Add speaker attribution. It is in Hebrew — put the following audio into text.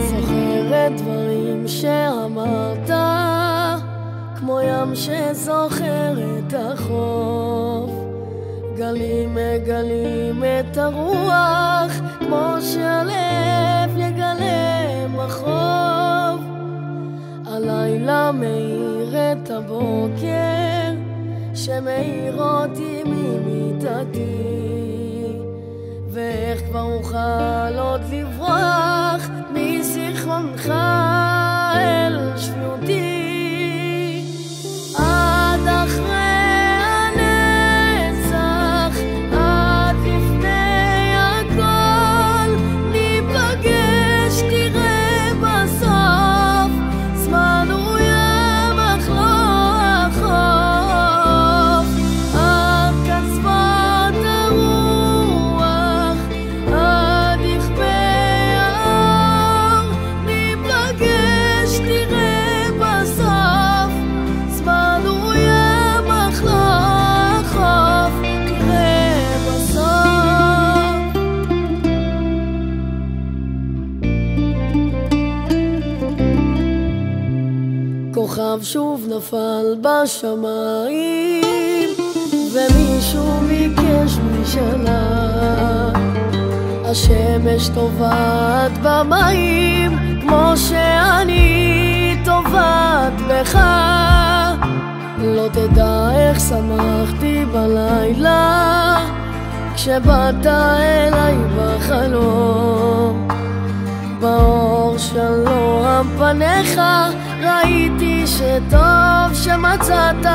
Speaker 1: זוכרת דברים שאמרת, כמו ים שזוכר את החוף. גלים מגלים את הרוח, כמו שהלב יגלה מחוב. הלילה מאיר את הבוקר, שמאיר אותי ממיטתי. ואיך כבר אוכל עוד לברוח מזיכרונך אל שפיותי. עד אחרי הנצח, עד לפני הכל, ניפגש, תראה בסוף. זמן הוא ים אך לא החוף. עד קצוות הרוח, עד יכבה האור, ניפגש, תראה בסוף. זמן הוא ים אך לא החוף, תראה בסוף. כוכב שוב נפל בשמיים, ומישהו ביקש משאלה. השמש טובעת במים, כמו שאני טובעת בך. לא תדע איך שמחתי בלילה, כשבאת אליי בחלום. באור שלום פניך ראיתי שטוב שמצאת